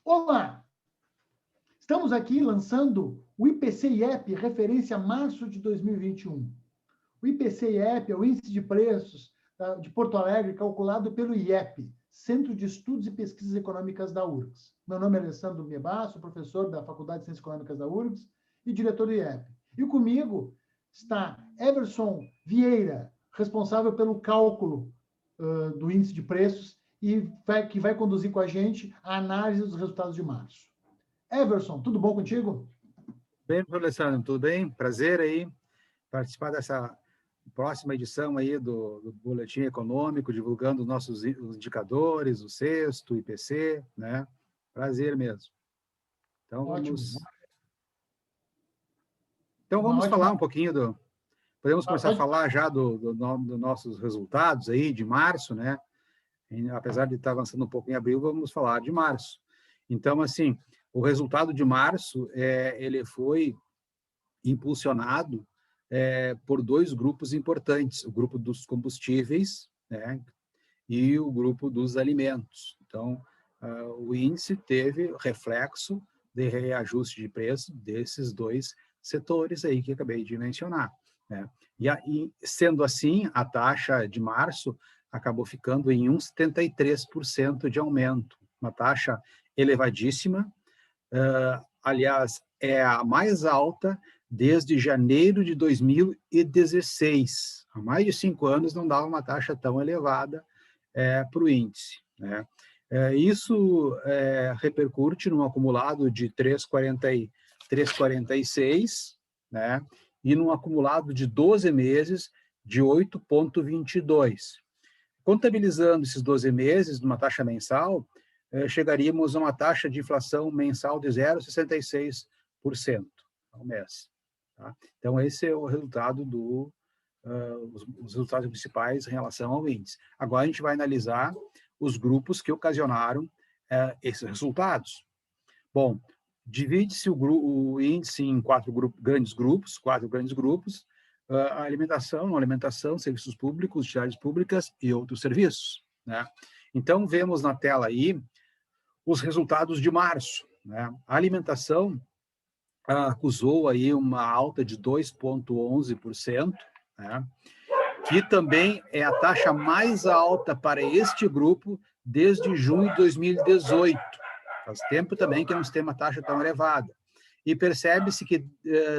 Olá! Estamos aqui lançando o IPC-IEP, referência a março de 2021. O IPC-IEP é o Índice de Preços de Porto Alegre, calculado pelo IEP, Centro de Estudos e Pesquisas Econômicas da URGS. Meu nome é Alessandro Mieba, sou professor da Faculdade de Ciências Econômicas da URGS e diretor do IEP. E comigo está Everson Vieira, responsável pelo cálculo do índice de preços e que vai conduzir com a gente a análise dos resultados de março. Everson, tudo bom contigo? Bem, professor Alessandro, tudo bem? Prazer aí participar dessa próxima edição aí do Boletim Econômico, divulgando os nossos indicadores, o sexto, o IPC, né? Prazer mesmo. Então, Ótimo. Vamos falar um pouquinho Podemos começar a Pode... falar já dos nossos resultados aí de março, né? E, apesar de estar avançando um pouco em abril, vamos falar de março. Então, assim, o resultado de março, ele foi impulsionado por dois grupos importantes, o grupo dos combustíveis, né, e o grupo dos alimentos. Então, o índice teve reflexo de reajuste de preço desses dois setores aí que acabei de mencionar, né? E sendo assim, a taxa de março acabou ficando em 1,73% de aumento, uma taxa elevadíssima. Aliás, é a mais alta desde janeiro de 2016. Há mais de 5 anos não dava uma taxa tão elevada para o índice, né? Isso repercute num acumulado de 3,46, né? E num acumulado de 12 meses de 8,22. Contabilizando esses 12 meses numa taxa mensal, chegaríamos a uma taxa de inflação mensal de 0,66% ao mês. Tá? Então, esse é o resultado os resultados principais em relação ao índice. Agora, a gente vai analisar os grupos que ocasionaram esses resultados. Bom, divide-se o índice em quatro grandes grupos, a alimentação, não alimentação, serviços públicos, utilidades públicas e outros serviços, né? Então, vemos na tela aí os resultados de março, né? A alimentação acusou aí uma alta de 2,11%, né? Que também é a taxa mais alta para este grupo desde junho de 2018. Faz tempo também que não se tem uma taxa tão elevada. E percebe-se que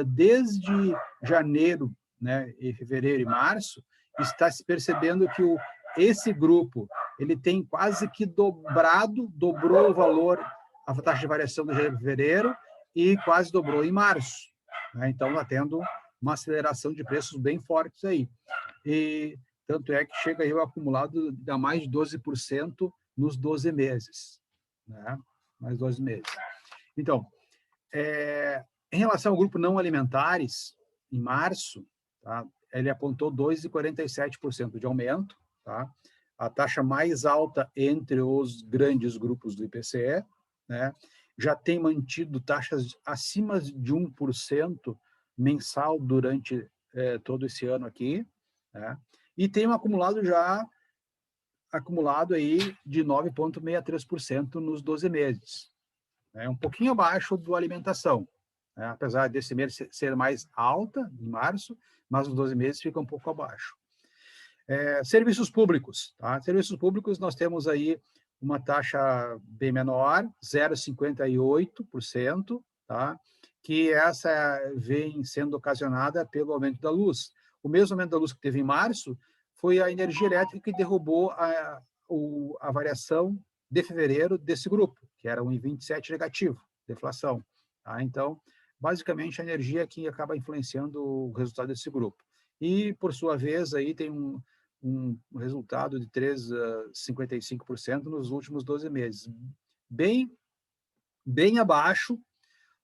desde janeiro, né, e fevereiro e março, está se percebendo que esse grupo ele tem quase que dobrou o valor, a taxa de variação do janeiro e fevereiro, e quase dobrou em março, né? Então, está tendo uma aceleração de preços bem fortes aí. E tanto é que chega aí o acumulado a mais de 12% nos 12 meses, né? Mais 12 meses. Então, em relação ao grupo não alimentares, em março, tá, ele apontou 2,47% de aumento, tá? A taxa mais alta entre os grandes grupos do IPCE, né? Já tem mantido taxas acima de 1% mensal durante todo esse ano aqui, né? E tem um acumulado aí de 9,63% nos 12 meses. Um pouquinho abaixo do alimentação, né? Apesar desse mês ser mais alta, em março, mas os 12 meses fica um pouco abaixo. Serviços públicos, tá? Serviços públicos, nós temos aí uma taxa bem menor, 0,58%, tá? Que essa vem sendo ocasionada pelo aumento da luz. O mesmo aumento da luz que teve em março foi a energia elétrica que derrubou a variação de fevereiro desse grupo, que era 1,27 negativo, deflação. Tá? Então, basicamente, a energia é que acaba influenciando o resultado desse grupo. E, por sua vez, aí tem um resultado de 3,55% nos últimos 12 meses. Bem abaixo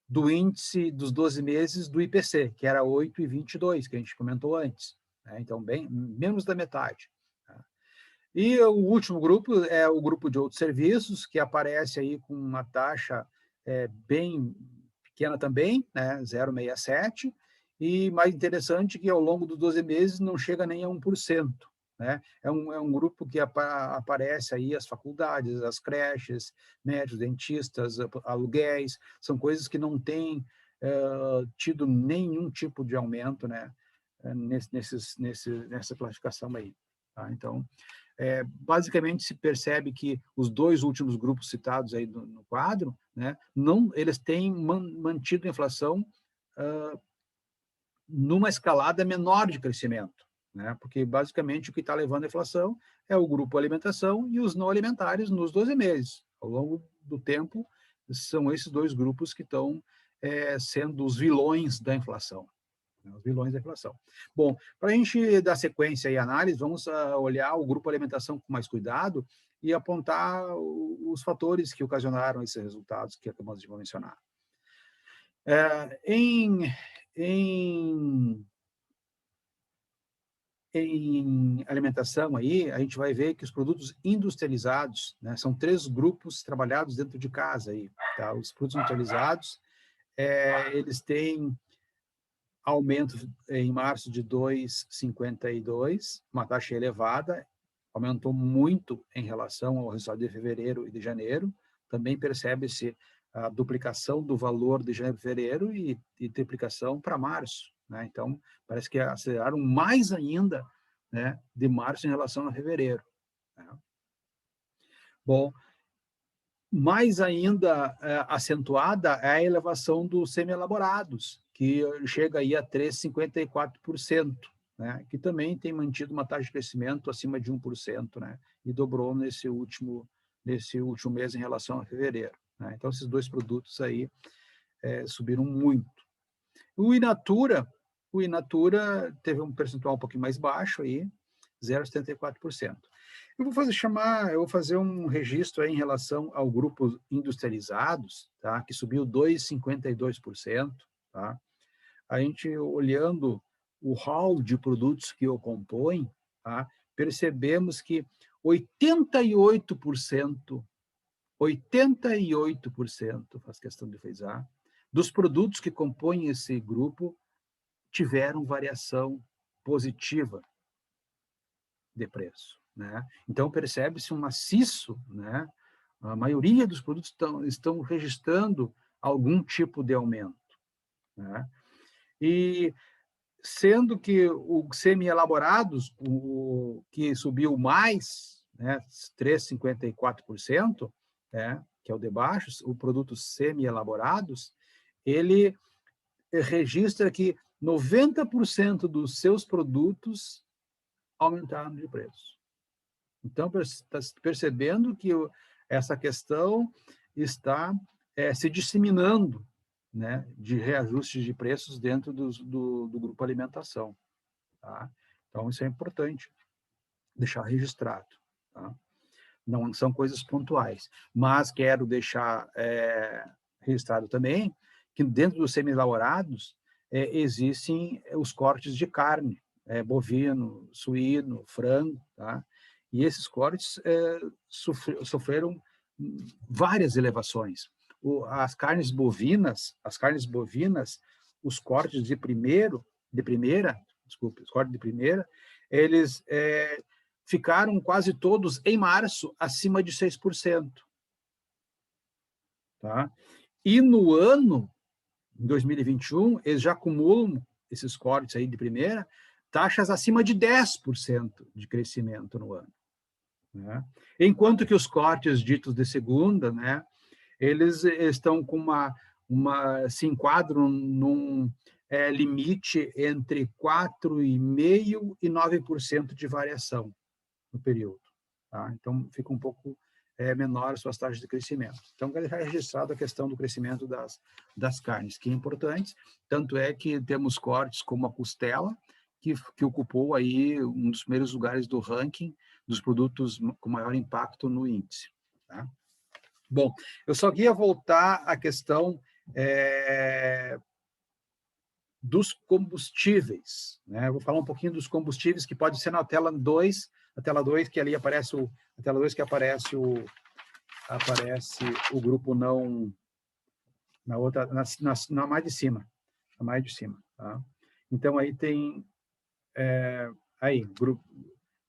do índice dos 12 meses do IPC, que era 8,22, que a gente comentou antes, né? Então, bem menos da metade. Tá? E o último grupo é o grupo de outros serviços, que aparece aí com uma taxa bem pequena também, né? 0,67, e mais interessante que ao longo dos 12 meses não chega nem a 1%. né? É um grupo que aparece aí as faculdades, as creches, médicos, dentistas, aluguéis, são coisas que não têm tido nenhum tipo de aumento, né? Nessa classificação aí. Tá? Então, basicamente se percebe que os dois últimos grupos citados aí no quadro, né, eles têm mantido a inflação numa escalada menor de crescimento, né, porque basicamente o que está levando a inflação é o grupo alimentação e os não alimentares nos 12 meses. Ao longo do tempo, são esses dois grupos que estão sendo os vilões da inflação. Os vilões da inflação. Bom, para a gente dar sequência e análise, vamos olhar o grupo alimentação com mais cuidado e apontar os fatores que ocasionaram esses resultados que acabamos de mencionar. Em alimentação, aí, a gente vai ver que os produtos industrializados, né, são 3 grupos trabalhados dentro de casa. Aí, tá? Os produtos industrializados, eles têm aumento em março de 2,52, uma taxa elevada, aumentou muito em relação ao resultado de fevereiro e de janeiro. Também percebe-se a duplicação do valor de janeiro e fevereiro e triplicação para março, né? Então, parece que aceleraram mais ainda, né, de março em relação a fevereiro, né? Bom, mais ainda acentuada é a elevação dos semi-elaborados, que chega aí a 3,54%, né? Que também tem mantido uma taxa de crescimento acima de 1%, né? E dobrou nesse último mês em relação a fevereiro, né? Então, esses dois produtos aí subiram muito. O in natura teve um percentual um pouquinho mais baixo, aí, 0,74%. Eu vou fazer um registro aí em relação ao grupo industrializados, tá? Que subiu 2,52%. Tá? A gente, olhando o hall de produtos que o compõem, tá? Percebemos que 88%, faz questão de frisar, dos produtos que compõem esse grupo tiveram variação positiva de preço, né? Então, percebe-se um maciço, né? A maioria dos produtos estão registrando algum tipo de aumento, né? E sendo que os semi-elaborados, o que subiu mais, né, 3,54%, né, que é o de baixo, o produtos semi-elaborados, ele registra que 90% dos seus produtos aumentaram de preço. Então, está percebendo que essa questão está se disseminando, né, de reajustes de preços dentro do grupo alimentação. Tá? Então, isso é importante deixar registrado. Tá? Não são coisas pontuais, mas quero deixar registrado também que dentro dos semi-elaborados existem os cortes de carne, bovino, suíno, frango, tá? E esses cortes sofreram várias elevações. As carnes bovinas, os cortes os cortes de primeira, eles ficaram quase todos em março acima de 6%. Tá? E no ano, em 2021, eles já acumulam esses cortes aí de primeira, taxas acima de 10% de crescimento no ano. Né? Enquanto que os cortes ditos de segunda, né, eles estão com se enquadram num limite entre 4,5% e 9% de variação no período. Tá? Então, fica um pouco menor as suas taxas de crescimento. Então, quero deixar registrado a questão do crescimento das carnes, que é importante, tanto é que temos cortes como a costela, que ocupou aí um dos primeiros lugares do ranking dos produtos com maior impacto no índice. Tá? Bom, eu só queria voltar à questão dos combustíveis, né? Eu vou falar um pouquinho dos combustíveis, que pode ser na tela 2, que ali aparece a tela 2 que aparece o grupo não, na outra, na mais de cima, tá? Então, aí tem, grupo,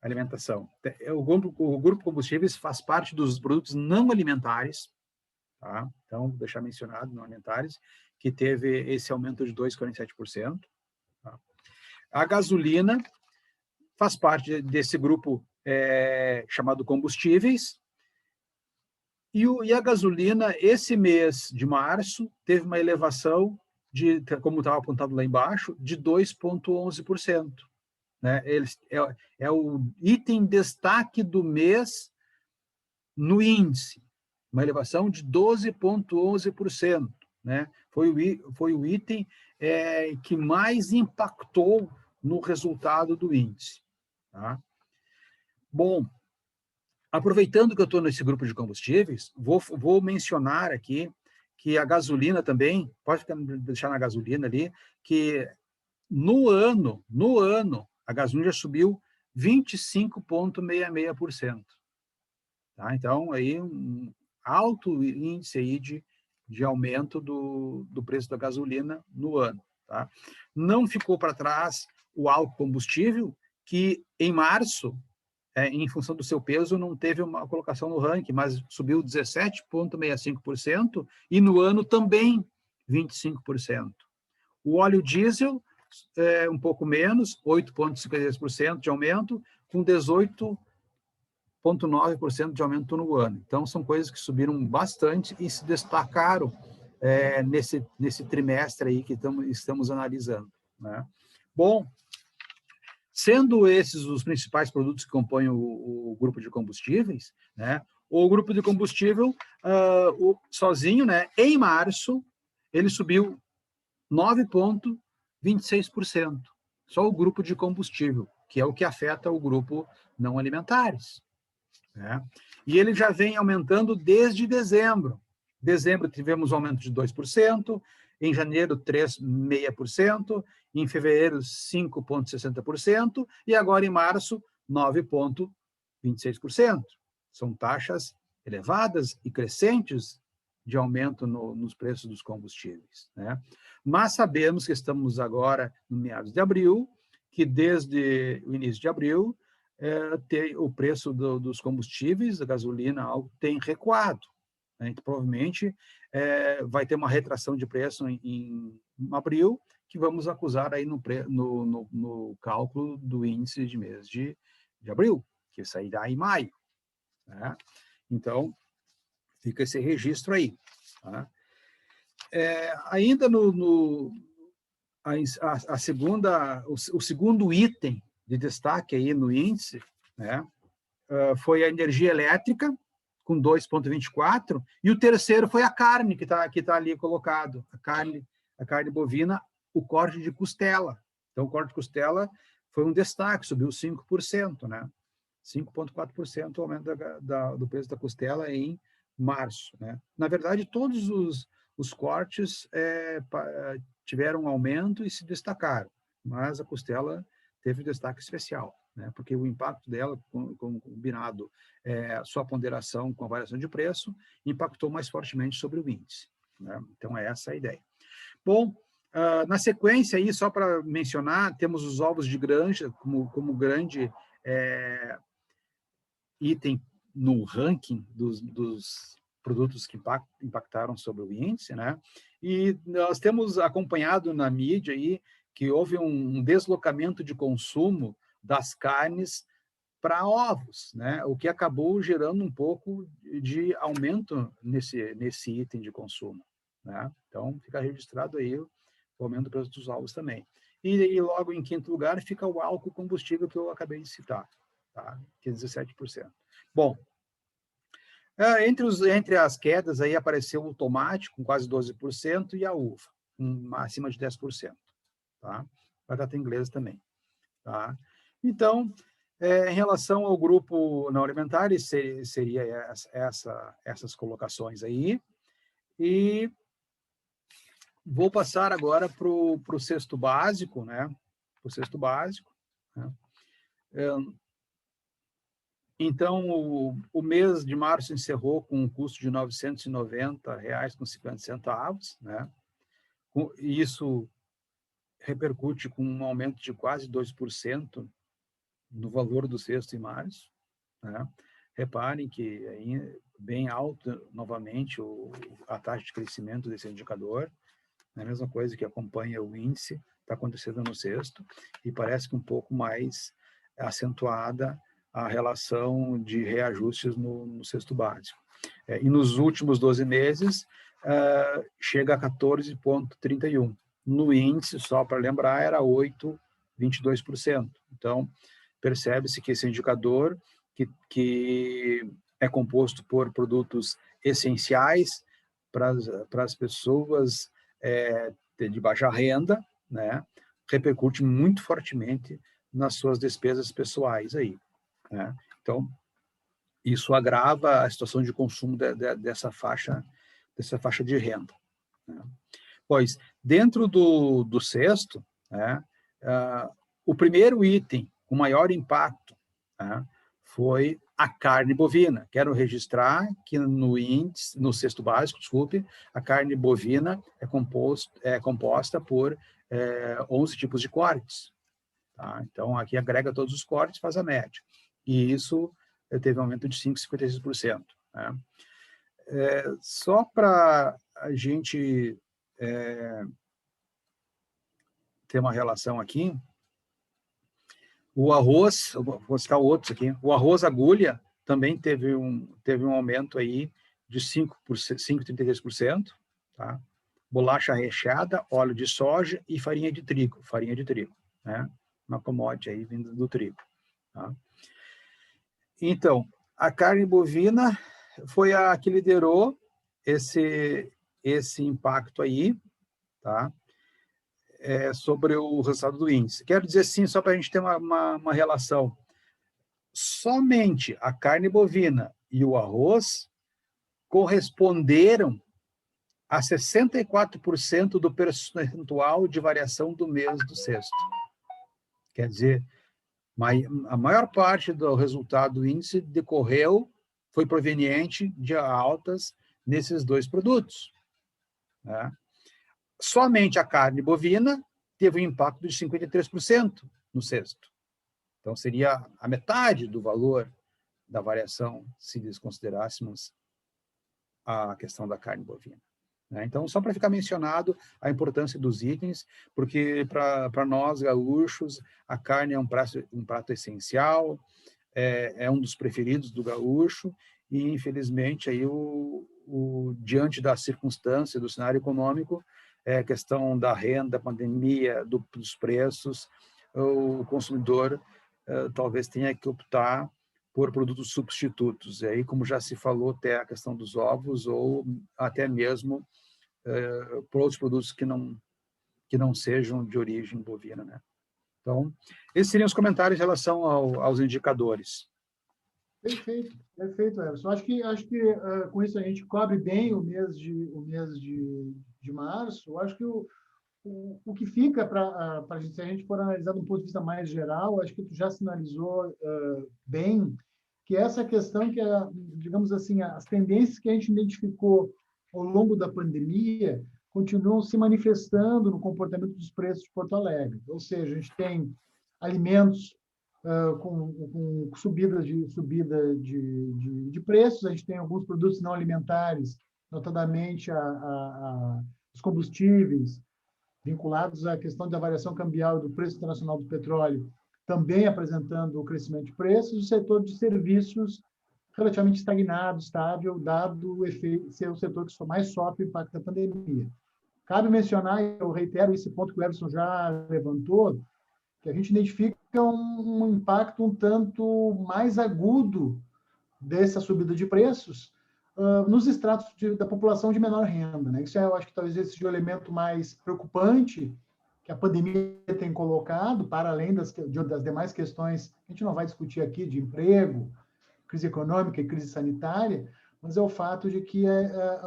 alimentação. O grupo combustíveis faz parte dos produtos não alimentares, tá? Então, vou deixar mencionado, não alimentares, que teve esse aumento de 2,47%. Tá? A gasolina faz parte desse grupo chamado combustíveis, e a gasolina, esse mês de março, teve uma elevação de, como estava apontado lá embaixo, de 2,11%. Né? É o item destaque do mês no índice, uma elevação de 12,11%. Né? Foi o item que mais impactou no resultado do índice. Tá? Bom, aproveitando que eu estou nesse grupo de combustíveis, vou mencionar aqui que a gasolina também, pode deixar na gasolina ali, que no ano, a gasolina já subiu 25,66%. Tá? Então, aí um alto índice aí de aumento do preço da gasolina no ano. Tá? Não ficou para trás o álcool combustível, que em março, em função do seu peso, não teve uma colocação no ranking, mas subiu 17,65% e no ano também 25%. O óleo diesel, um pouco menos, 8,53% de aumento, com 18,9% de aumento no ano. Então, são coisas que subiram bastante e se destacaram nesse trimestre aí que estamos analisando. Né? Bom, sendo esses os principais produtos que compõem o grupo de combustíveis, né? O grupo de combustível, sozinho, né? Em março, ele subiu 9,26%. Só o grupo de combustível, que é o que afeta o grupo não alimentares. Né? E ele já vem aumentando desde dezembro. Em dezembro tivemos um aumento de 2%, em janeiro 3,5%, em fevereiro 5,60% e agora em março 9,26%. São taxas elevadas e crescentes de aumento nos preços dos combustíveis. Né? Mas sabemos que estamos agora no meados de abril, que desde o início de abril o preço dos combustíveis, da gasolina, algo tem recuado. Né? Então, provavelmente vai ter uma retração de preço em abril, que vamos acusar aí no cálculo do índice de mês de abril, que sairá em maio. Né? Então, fica esse registro aí. Tá? Ainda o segundo item de destaque aí no índice, né, foi a energia elétrica, com 2,24%, e o terceiro foi a carne, que tá ali colocado, a carne bovina, o corte de costela. Então, o corte de costela foi um destaque, subiu 5%, né? 5,4% o aumento do preço da costela em março. Né? Na verdade, todos os cortes tiveram um aumento e se destacaram, mas a costela teve destaque especial, né? Porque o impacto dela, combinado sua ponderação com a variação de preço, impactou mais fortemente sobre o índice. Né? Então, é essa a ideia. Bom, na sequência, aí, só para mencionar, temos os ovos de granja como grande item no ranking dos produtos que impactaram sobre o índice, né? E nós temos acompanhado na mídia aí que houve um deslocamento de consumo das carnes para ovos, né? O que acabou gerando um pouco de aumento nesse item de consumo, né? Então, fica registrado aí o aumento do preço dos ovos também. E logo em quinto lugar fica o álcool combustível que eu acabei de citar, tá? Que é 17%. Bom, entre as quedas aí apareceu o tomate com quase 12% e a uva acima de 10%, tá? Batata inglesa também, tá? Então, em relação ao grupo não alimentar, seria essas colocações aí. E vou passar agora para o cesto básico, né? O cesto básico. Né? Então, o mês de março encerrou com um custo de R$ 990,50, né? Isso repercute com um aumento de quase 2% no valor do cesto em março, né? Reparem que é bem alto, novamente, a taxa de crescimento desse indicador, é a mesma coisa que acompanha o índice, está acontecendo no cesto, e parece que um pouco mais acentuada a relação de reajustes no cesto básico. E nos últimos 12 meses, chega a 14,31. No índice, só para lembrar, era 8,22%. Então, percebe-se que esse indicador, que é composto por produtos essenciais para as pessoas de baixa renda, né, repercute muito fortemente nas suas despesas pessoais aí, né? Então, isso agrava a situação de consumo dessa faixa de renda, né? Pois, dentro do cesto, né, o primeiro item com maior impacto, né, foi a carne bovina. Quero registrar que no índice, no cesto básico, desculpe, a carne bovina é composta por 11 tipos de cortes. Tá? Então, aqui agrega todos os cortes, faz a média. E isso teve um aumento de 5,56%. Né? Só para a gente ter uma relação aqui, o arroz, vou citar outros aqui, o arroz agulha também teve um aumento aí de 5,33%, tá? Bolacha recheada, óleo de soja e farinha de trigo, né? Uma commodity aí vinda do trigo, tá? Então, a carne bovina foi a que liderou esse impacto aí, tá? Sobre o resultado do índice. Quero dizer assim, só para a gente ter uma relação. Somente a carne bovina e o arroz corresponderam a 64% do percentual de variação do mês do cesto. Quer dizer, a maior parte do resultado do índice foi proveniente de altas nesses dois produtos, né? Somente a carne bovina teve um impacto de 53% no cesto. Então, seria a metade do valor da variação se desconsiderássemos a questão da carne bovina, né? Então, só para ficar mencionado a importância dos itens, porque para nós, gaúchos, a carne é um prato essencial, é um dos preferidos do gaúcho, e, infelizmente, aí diante da circunstância, do cenário econômico, questão da renda, pandemia, dos preços, o consumidor talvez tenha que optar por produtos substitutos. E aí, como já se falou, até a questão dos ovos, ou até mesmo por outros produtos que não sejam de origem bovina, né? Então, esses seriam os comentários em relação aos indicadores. Perfeito, Emerson. Acho que com isso a gente cobre bem o mês de março. Eu acho que o que fica para se a gente for analisar de um ponto de vista mais geral, acho que tu já sinalizou bem que essa questão que digamos assim, as tendências que a gente identificou ao longo da pandemia continuam se manifestando no comportamento dos preços de Porto Alegre. Ou seja, a gente tem alimentos com subida de preços, a gente tem alguns produtos não alimentares, notadamente os combustíveis, vinculados à questão da variação cambial do preço internacional do petróleo, também apresentando o crescimento de preços, o setor de serviços relativamente estagnado, estável, dado o efeito ser o setor que mais sofre o impacto da pandemia. Cabe mencionar, eu reitero esse ponto que o Everson já levantou, que a gente identifica um impacto um tanto mais agudo dessa subida de preços nos estratos da população de menor renda, né? Isso eu acho que talvez esse seja o elemento mais preocupante que a pandemia tem colocado, para além das demais questões que a gente não vai discutir aqui, de emprego, crise econômica e crise sanitária, mas é o fato de que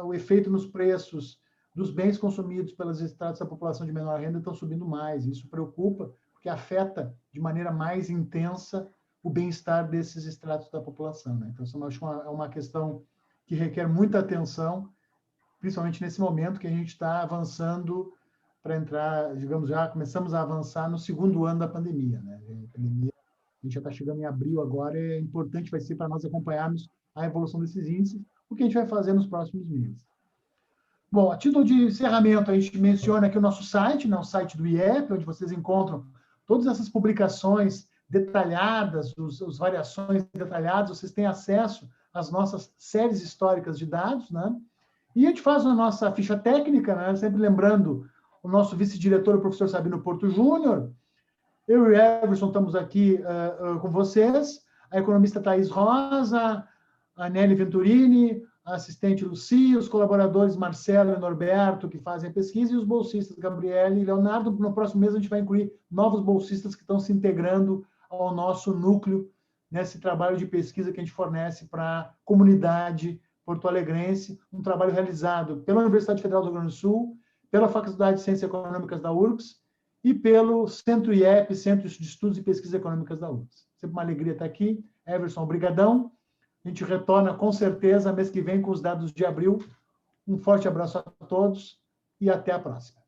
o efeito nos preços dos bens consumidos pelos estratos da população de menor renda estão subindo mais. Isso preocupa, porque afeta de maneira mais intensa o bem-estar desses estratos da população, né? Então, eu acho é uma questão que requer muita atenção, principalmente nesse momento que a gente está avançando para entrar, digamos, já começamos a avançar no segundo ano da pandemia, né? A pandemia a gente já está chegando em abril agora, é importante, vai ser para nós acompanharmos a evolução desses índices, o que a gente vai fazer nos próximos meses. Bom, a título de encerramento, a gente menciona aqui o nosso site, né, o site do IEP, onde vocês encontram todas essas publicações detalhadas, as variações detalhadas, vocês têm acesso às nossas séries históricas de dados, né? E a gente faz a nossa ficha técnica, né? Sempre lembrando o nosso vice-diretor, o professor Sabino Porto Júnior. Eu e o Everson estamos aqui com vocês, a economista Thaís Rosa, a Nelly Venturini, a assistente Lucia, os colaboradores Marcelo e Norberto, que fazem a pesquisa, e os bolsistas Gabriele e Leonardo. No próximo mês, a gente vai incluir novos bolsistas que estão se integrando ao nosso núcleo, nesse trabalho de pesquisa que a gente fornece para a comunidade porto-alegrense, um trabalho realizado pela Universidade Federal do Rio Grande do Sul, pela Faculdade de Ciências Econômicas da URGS e pelo Centro IEP, Centro de Estudos e Pesquisas Econômicas da URGS. Sempre uma alegria estar aqui. Everson, obrigadão. A gente retorna, com certeza, mês que vem, com os dados de abril. Um forte abraço a todos e até a próxima.